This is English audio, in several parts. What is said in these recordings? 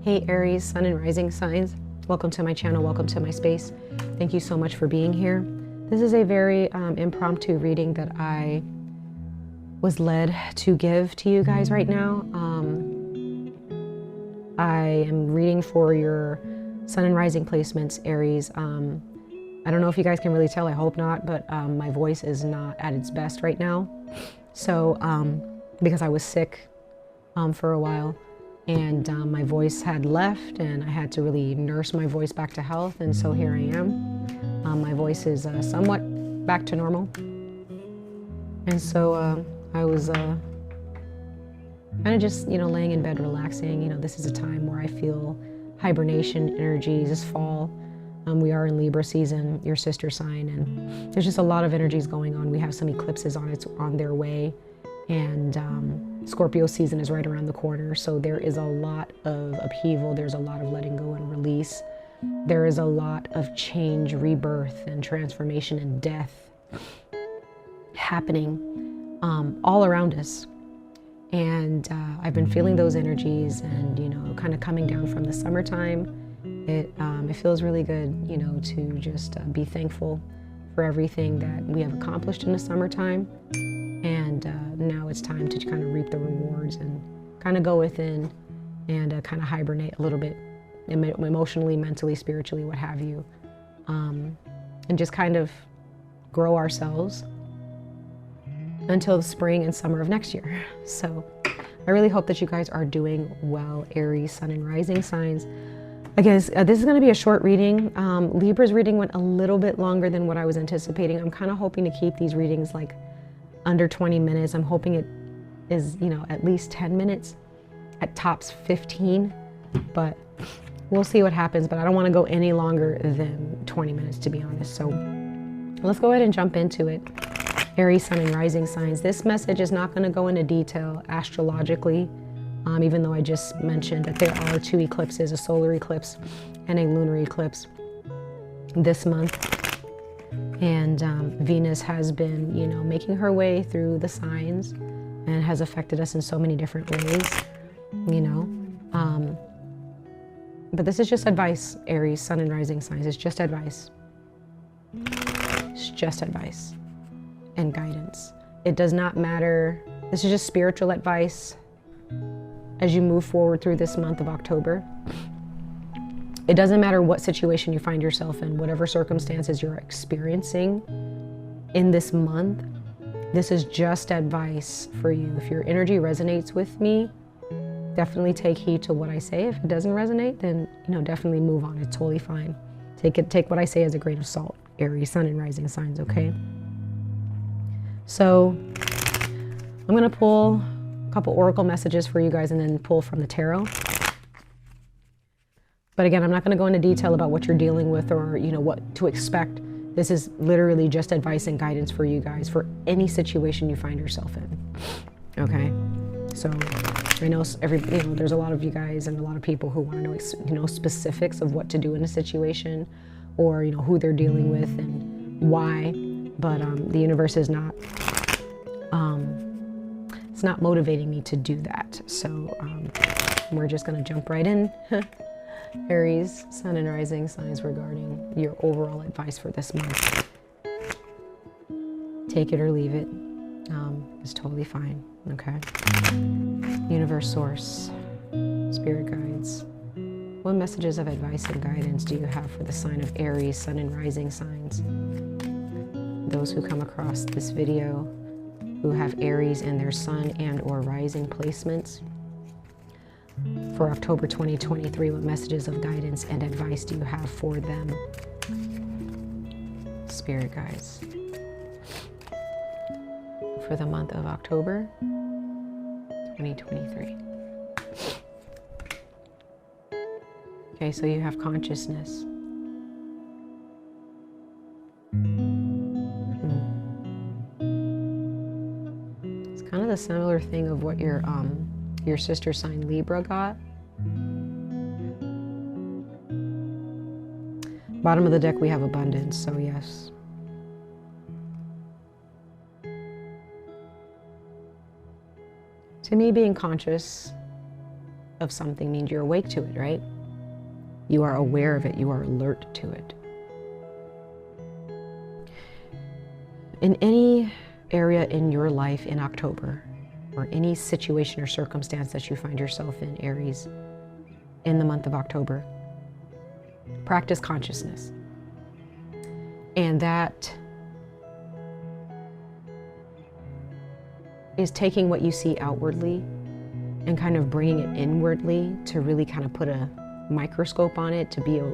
Hey Aries, Sun and Rising signs. Welcome to my channel, welcome to my space. Thank you so much for being here. This is a very impromptu reading that I was led to give to you guys right now. I am reading for your Sun and Rising placements, Aries. I don't know if you guys can really tell, I hope not, but my voice is not at its best right now. So, because I was sick for a while, and my voice had left and I had to really nurse my voice back to health, and so here I am. My voice is somewhat back to normal, and so I was kind of just, laying in bed relaxing. This is a time where I feel hibernation energies. This fall, we are in Libra season, your sister sign, and there's just a lot of energies going on. We have some eclipses on their way, and Scorpio season is right around the corner, so there is a lot of upheaval. There's a lot of letting go and release. There is a lot of change, rebirth, and transformation and death happening all around us. And I've been feeling those energies, and kind of coming down from the summertime. It feels really good, to just be thankful for everything that we have accomplished in the summertime. And now it's time to kind of reap the rewards and kind of go within and kind of hibernate a little bit, emotionally, mentally, spiritually, what have you, and just kind of grow ourselves until the spring and summer of next year. So I really hope that you guys are doing well, Aries, Sun and Rising signs. Again, this is going to be a short reading. Libra's reading went a little bit longer than what I was anticipating. I'm kind of hoping to keep these readings like under 20 minutes. I'm hoping it is, at least 10 minutes, at tops 15, but we'll see what happens. But I don't want to go any longer than 20 minutes, to be honest. So let's go ahead and jump into it. Aries, Sun and Rising signs. This message is not going to go into detail astrologically, even though I just mentioned that there are two eclipses, a solar eclipse and a lunar eclipse this month. And Venus has been, making her way through the signs and has affected us in so many different ways, But this is just advice, Aries, Sun and Rising signs. It's just advice. It's just advice and guidance. It does not matter. This is just spiritual advice as you move forward through this month of October. It doesn't matter what situation you find yourself in, whatever circumstances you're experiencing in this month. This is just advice for you. If your energy resonates with me, definitely take heed to what I say. If it doesn't resonate, then definitely move on. It's totally fine. Take what I say as a grain of salt. Aries, Sun and Rising signs, okay? So I'm gonna pull a couple oracle messages for you guys and then pull from the tarot. But again, I'm not going to go into detail about what you're dealing with or, what to expect. This is literally just advice and guidance for you guys for any situation you find yourself in. Okay? So I know there's a lot of you guys and a lot of people who want to know, specifics of what to do in a situation, or, who they're dealing with and why. But the universe is not, it's not motivating me to do that. So we're just going to jump right in. Aries, Sun and Rising signs regarding your overall advice for this month. Take it or leave it. It's totally fine, okay? Universe, source, spirit guides. What messages of advice and guidance do you have for the sign of Aries, Sun and Rising signs? Those who come across this video who have Aries in their Sun and or Rising placements. For October 2023, what messages of guidance and advice do you have for them? Spirit guides. For the month of October 2023. Okay, so you have consciousness. It's kind of the similar thing of what your sister sign Libra got. Bottom of the deck, we have abundance, so yes. To me, being conscious of something means you're awake to it, right? You are aware of it. You are alert to it. In any area in your life in October, or any situation or circumstance that you find yourself in, Aries, in the month of October, practice consciousness. And that is taking what you see outwardly and kind of bringing it inwardly to really kind of put a microscope on it, to be a,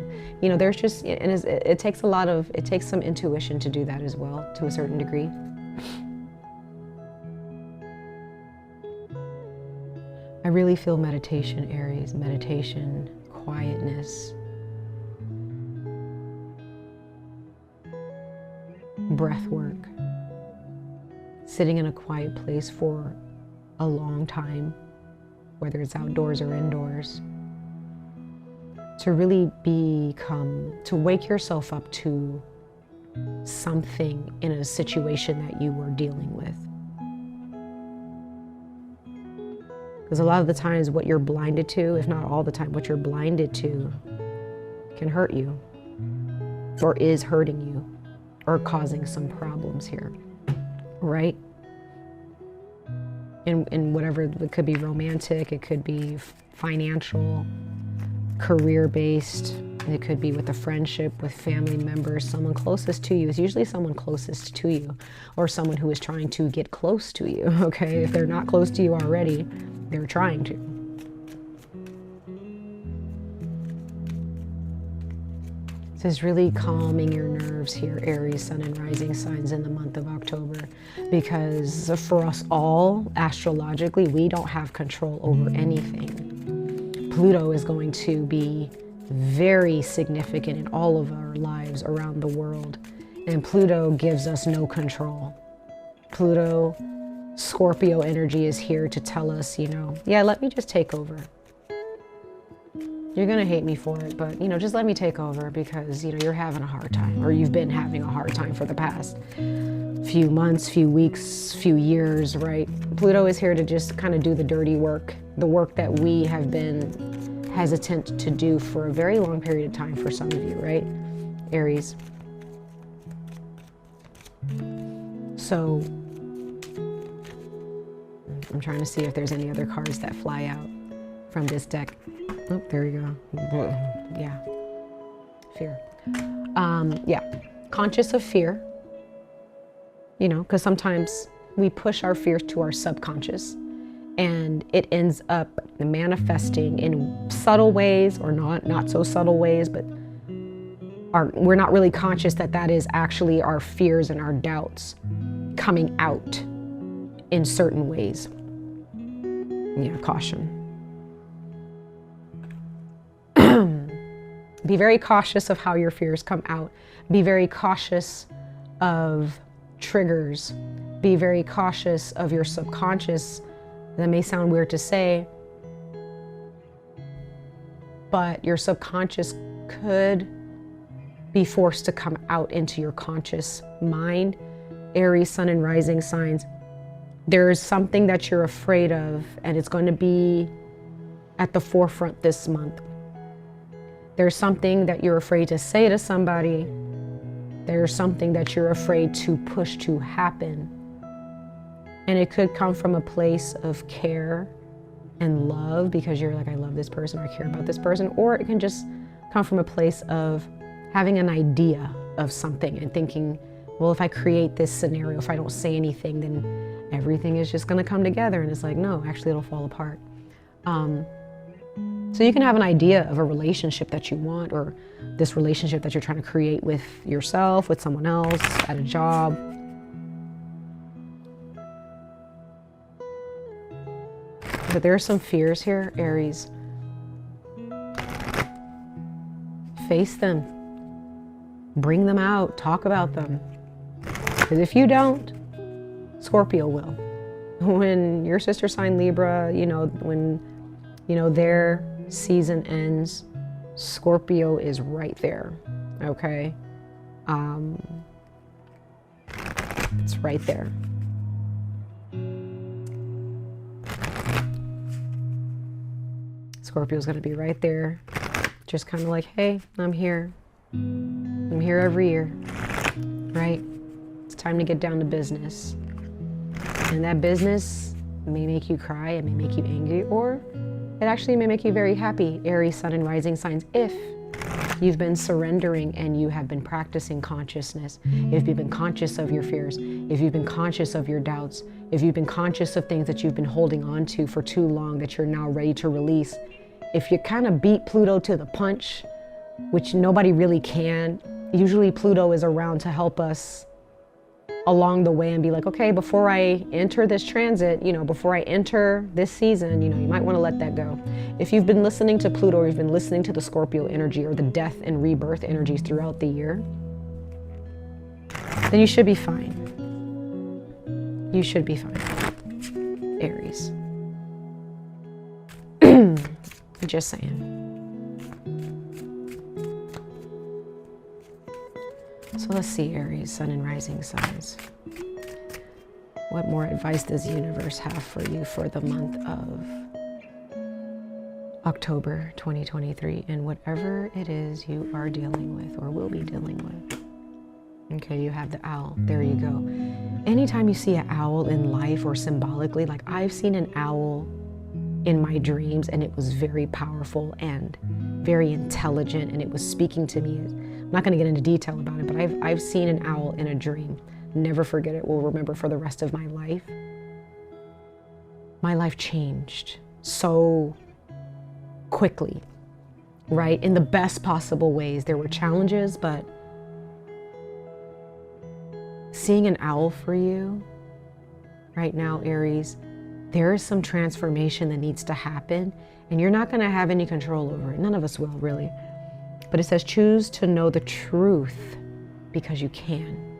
you know, there's just, and it takes it takes some intuition to do that as well, to a certain degree. I really feel meditation, Aries, meditation, quietness, breath work, sitting in a quiet place for a long time, whether it's outdoors or indoors, to really to wake yourself up to something in a situation that you were dealing with. Because a lot of the times what you're blinded to, if not all the time, what you're blinded to can hurt you, or is hurting you, or causing some problems here, right? In whatever, it could be romantic, it could be financial, career-based, it could be with a friendship, with family members, someone closest to you. It's usually someone closest to you, or someone who is trying to get close to you, okay? If they're not close to you already, they're trying to. This is really calming your nerves here, Aries, Sun and Rising signs in the month of October, because for us all, astrologically, we don't have control over anything. Pluto is going to be very significant in all of our lives around the world, and Pluto gives us no control. Pluto, Scorpio energy is here to tell us, you know, yeah, let me just take over. You're gonna hate me for it, but, you know, just let me take over, because, you know, you're having a hard time, or you've been having a hard time for the past few months, few weeks, few years, right? Pluto is here to just kind of do the dirty work, the work that we have been hesitant to do for a very long period of time for some of you, right, Aries? So I'm trying to see if there's any other cards that fly out from this deck. Oh, there you go. Yeah. Fear. Yeah. Conscious of fear. You know, because sometimes we push our fears to our subconscious, and it ends up manifesting in subtle ways, or not so subtle ways, but we're not really conscious that that is actually our fears and our doubts coming out in certain ways. Yeah, caution. Be very cautious of how your fears come out. Be very cautious of triggers. Be very cautious of your subconscious. That may sound weird to say, but your subconscious could be forced to come out into your conscious mind. Aries, Sun and Rising signs. There's something that you're afraid of, and it's going to be at the forefront this month. There's something that you're afraid to say to somebody. There's something that you're afraid to push to happen. And it could come from a place of care and love, because you're like, I love this person, I care about this person. Or it can just come from a place of having an idea of something and thinking, well, if I create this scenario, if I don't say anything, then everything is just gonna come together. And it's like, no, actually it'll fall apart. So you can have an idea of a relationship that you want, or this relationship that you're trying to create with yourself, with someone else, at a job. But there are some fears here, Aries. Face them. Bring them out. Talk about them. Because if you don't, Scorpio will. When your sister sign Libra, you know, when, you know, their season ends, Scorpio is right there, okay? It's right there. Scorpio's going to be right there, just kind of like, hey, I'm here. I'm here every year, right? It's time to get down to business. And that business may make you cry, it may make you angry, or it actually may make you very happy, Aries, Sun, and Rising signs, if you've been surrendering and you have been practicing consciousness, if you've been conscious of your fears, if you've been conscious of your doubts, if you've been conscious of things that you've been holding on to for too long that you're now ready to release. If you kind of beat Pluto to the punch, which nobody really can, usually Pluto is around to help us along the way and be like, okay, before I enter this transit, before I enter this season, you might want to let that go. If you've been listening to Pluto, or you've been listening to the Scorpio energy or the death and rebirth energies throughout the year, then you should be fine. You should be fine, Aries. Just saying. So let's see, Aries, Sun and Rising signs. What more advice does the universe have for you for the month of October 2023 and whatever it is you are dealing with or will be dealing with? Okay, you have the owl. There you go. Anytime you see an owl in life or symbolically, like I've seen an owl in my dreams and it was very powerful and very intelligent and it was speaking to me. I'm not going to get into detail about it, but I've seen an owl in a dream. Never forget it. Will remember for the rest of my life. My life changed so quickly, right? In the best possible ways. There were challenges, but seeing an owl for you right now, Aries, there is some transformation that needs to happen, and you're not going to have any control over it. None of us will, really. But it says, choose to know the truth because you can.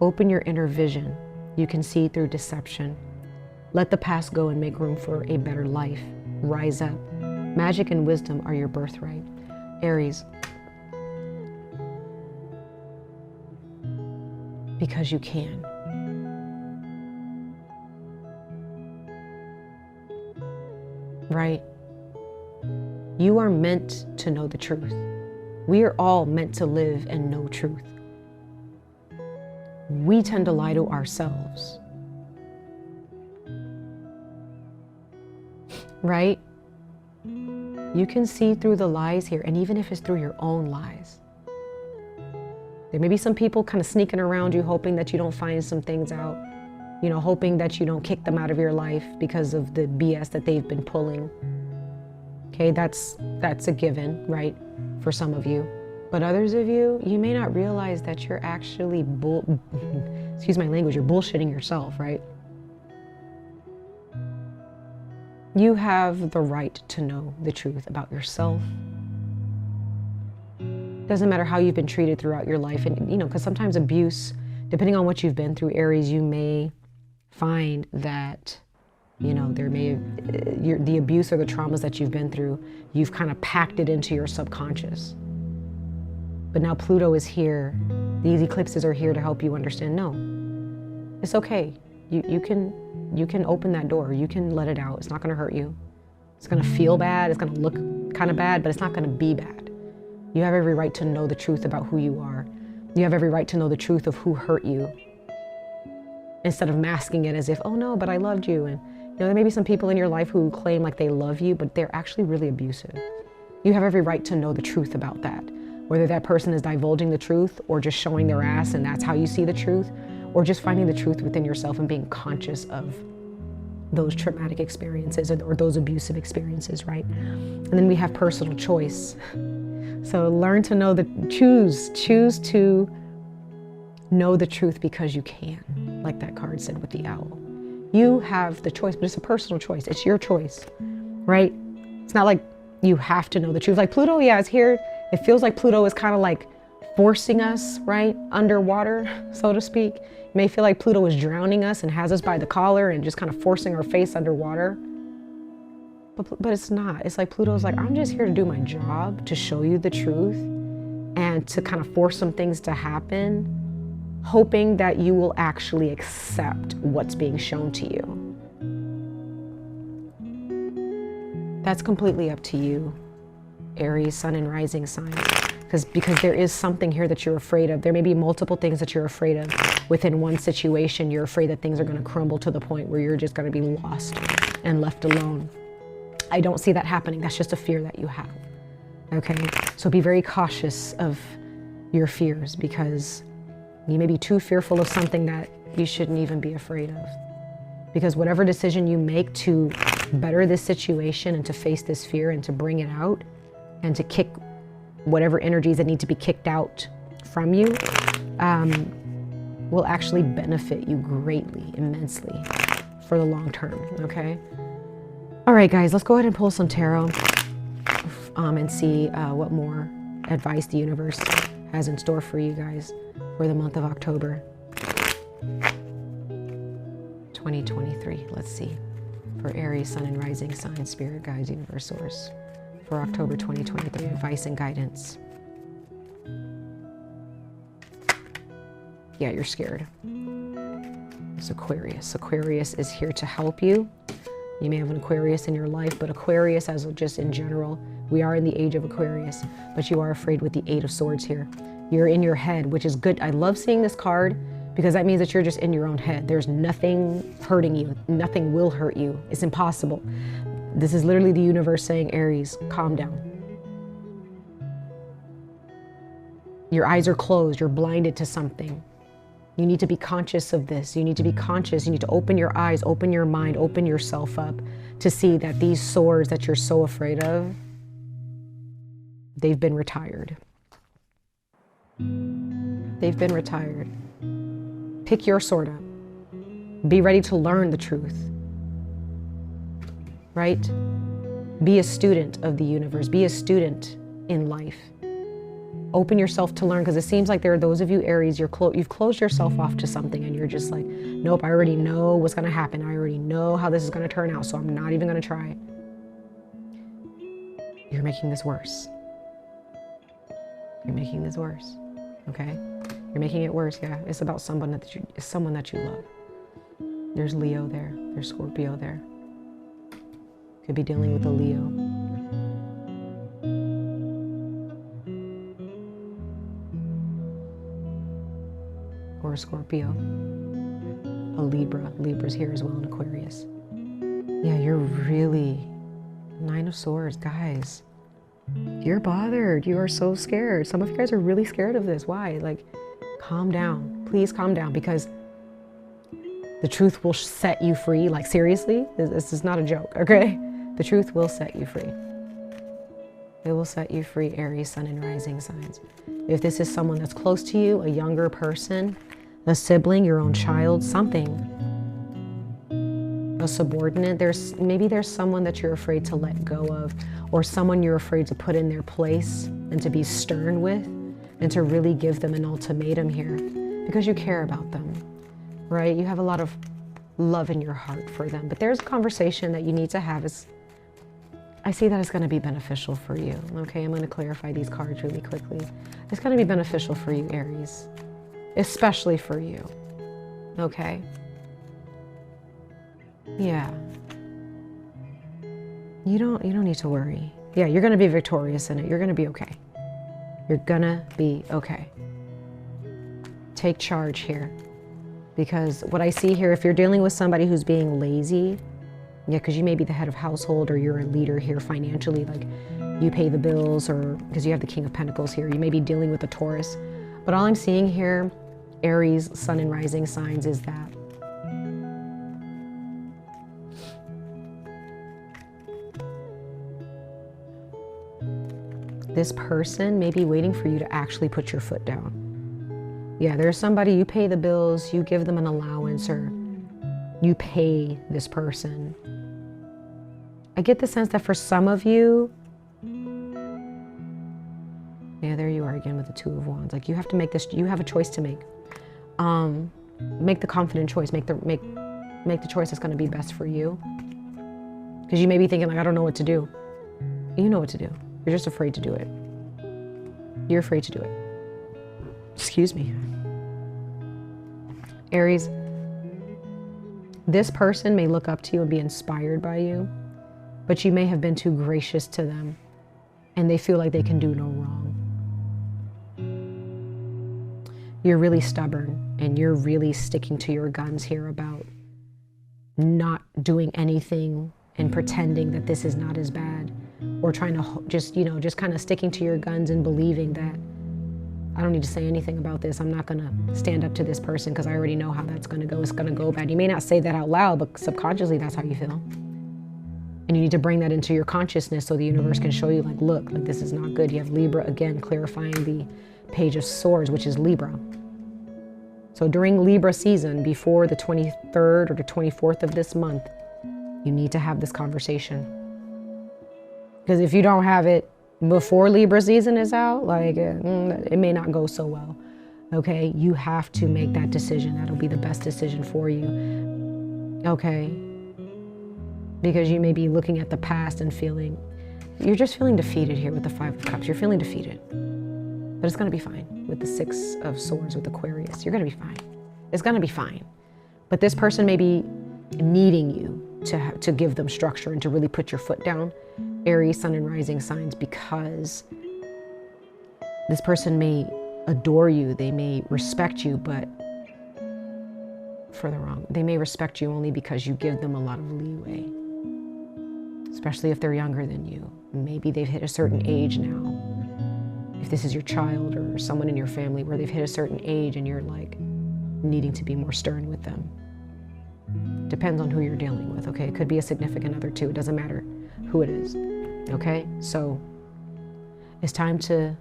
Open your inner vision. You can see through deception. Let the past go and make room for a better life. Rise up. Magic and wisdom are your birthright. Aries, because you can. Right? You are meant to know the truth. We are all meant to live and know truth. We tend to lie to ourselves. Right? You can see through the lies here, and even if it's through your own lies. There may be some people kind of sneaking around you, hoping that you don't find some things out, hoping that you don't kick them out of your life because of the BS that they've been pulling. Okay, that's a given, right, for some of you. But others of you, you may not realize that you're actually excuse my language, you're bullshitting yourself, right? You have the right to know the truth about yourself. Doesn't matter how you've been treated throughout your life. And, because sometimes abuse, depending on what you've been through, Aries, you may find that, there may the abuse or the traumas that you've been through, you've kind of packed it into your subconscious. But now Pluto is here. These eclipses are here to help you understand, no, it's okay. You can open that door. You can let it out. It's not going to hurt you. It's going to feel bad. It's going to look kind of bad, but it's not going to be bad. You have every right to know the truth about who you are. You have every right to know the truth of who hurt you, instead of masking it as if, oh no, but I loved you. And there may be some people in your life who claim like they love you, but they're actually really abusive. You have every right to know the truth about that. Whether that person is divulging the truth or just showing their ass and that's how you see the truth, or just finding the truth within yourself and being conscious of those traumatic experiences or those abusive experiences, right? And then we have personal choice. So learn to know choose to know the truth because you can, like that card said with the owl. You have the choice, but it's a personal choice. It's your choice, right? It's not like you have to know the truth. Like Pluto, yeah, is here. It feels like Pluto is kind of like forcing us, right, underwater, so to speak. It may feel like Pluto is drowning us and has us by the collar and just kind of forcing our face underwater. But it's not. It's like Pluto's like, I'm just here to do my job, to show you the truth and to kind of force some things to happen, hoping that you will actually accept what's being shown to you. That's completely up to you, Aries, sun and rising signs. Because there is something here that you're afraid of. There may be multiple things that you're afraid of within one situation. You're afraid that things are going to crumble to the point where you're just going to be lost and left alone. I don't see that happening. That's just a fear that you have. Okay, so be very cautious of your fears, because you may be too fearful of something that you shouldn't even be afraid of. Because whatever decision you make to better this situation and to face this fear and to bring it out and to kick whatever energies that need to be kicked out from you, will actually benefit you greatly, immensely for the long term, okay? All right, guys, let's go ahead and pull some tarot and see what more advice the universe has in store for you guys for the month of October 2023. Let's see. For Aries, sun and rising sign, spirit guides, universe source. For October 2023, advice and guidance. Yeah, you're scared. It's Aquarius. Aquarius is here to help you. You may have an Aquarius in your life, but Aquarius, as just in general, we are in the age of Aquarius, but you are afraid with the 8 of Swords here. You're in your head, which is good. I love seeing this card because that means that you're just in your own head. There's nothing hurting you. Nothing will hurt you. It's impossible. This is literally the universe saying, Aries, calm down. Your eyes are closed. You're blinded to something. You need to be conscious of this. You need to be conscious. You need to open your eyes, open your mind, open yourself up to see that these swords that you're so afraid of, they've been retired. They've been retired. Pick your sword up. Be ready to learn the truth. Right? Be a student of the universe. Be a student in life. Open yourself to learn, because it seems like there are those of you, Aries, you've closed yourself off to something and you're just like, nope, I already know what's going to happen. I already know how this is going to turn out, so I'm not even going to try. You're making this worse. You're making this worse, okay? You're making it worse, yeah. It's about someone that you love. There's Leo there. There's Scorpio there. Could be dealing with a Leo. Or a Scorpio. A Libra. Libra's here as well, in Aquarius. Yeah, you're really... 9 of Swords, guys. You're bothered. You are so scared. Some of you guys are really scared of this. Why? Like, calm down. Please calm down, because the truth will set you free. Like, seriously? This is not a joke, okay? The truth will set you free. It will set you free, Aries, sun and rising signs. If this is someone that's close to you, a younger person, a sibling, your own child, something, a subordinate, maybe there's someone that you're afraid to let go of, or someone you're afraid to put in their place and to be stern with and to really give them an ultimatum here because you care about them, right? You have a lot of love in your heart for them, but there's a conversation that you need to have. I see that it's going to be beneficial for you, okay? I'm going to clarify these cards really quickly. It's going to be beneficial for you, Aries, especially for you, okay? Yeah. You don't need to worry. Yeah, you're going to be victorious in it. You're going to be okay. You're going to be okay. Take charge here. Because what I see here, if you're dealing with somebody who's being lazy, yeah, because you may be the head of household or you're a leader here financially, like you pay the bills, or because you have the King of Pentacles here, you may be dealing with a Taurus. But all I'm seeing here, Aries, sun and rising signs, is that this person may be waiting for you to actually put your foot down. Yeah, there's somebody, you pay the bills, you give them an allowance, or you pay this person. I get the sense that for some of you, yeah, there you are again with the 2 of Wands. Like, you have to make this, you have a choice to make. Make the confident choice, make the choice that's going to be best for you. Because you may be thinking, like, I don't know what to do. You know what to do. You're just afraid to do it. You're afraid to do it. Excuse me. Aries, this person may look up to you and be inspired by you. but you may have been too gracious to them and they feel like they can do no wrong. You're really stubborn and you're really sticking to your guns here about not doing anything and pretending that this is not as bad, or trying to just kind of sticking to your guns and believing that I don't need to say anything about this. I'm not going to stand up to this person because I already know how that's going to go. It's going to go bad. You may not say that out loud, but subconsciously that's how you feel. And you need to bring that into your consciousness so the universe can show you, like, look, like, this is not good. You have Libra, again, clarifying the Page of Swords, which is Libra. So during Libra season, before the 23rd or the 24th of this month, you need to have this conversation. Because if you don't have it before Libra season is out, like, it may not go so well. Okay, you have to make that decision. That'll be the best decision for you. Okay, because you may be looking at the past and you're just feeling defeated here with the Five of Cups. You're feeling defeated, but it's gonna be fine. With the Six of Swords with Aquarius, you're gonna be fine. It's gonna be fine. But this person may be needing you to give them structure and to really put your foot down. Aries, Sun and Rising signs, because this person may adore you, they may respect you, but they may respect you only because you give them a lot of leeway, especially if they're younger than you. Maybe they've hit a certain age now. If this is your child or someone in your family where they've hit a certain age and you're like needing to be more stern with them. Depends on who you're dealing with, okay? It could be a significant other too. It doesn't matter who it is, okay? So it's time to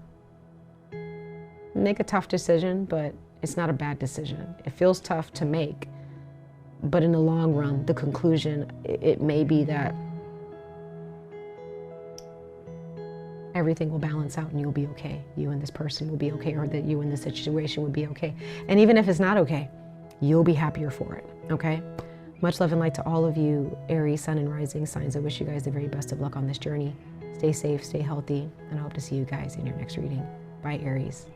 make a tough decision, but it's not a bad decision. It feels tough to make, but in the long run, the conclusion, it may be that everything will balance out and you'll be okay. You and this person will be okay, or that you and this situation would be okay. And even if it's not okay, you'll be happier for it, okay? Much love and light to all of you, Aries, Sun and Rising signs. I wish you guys the very best of luck on this journey. Stay safe, stay healthy, and I hope to see you guys in your next reading. Bye, Aries.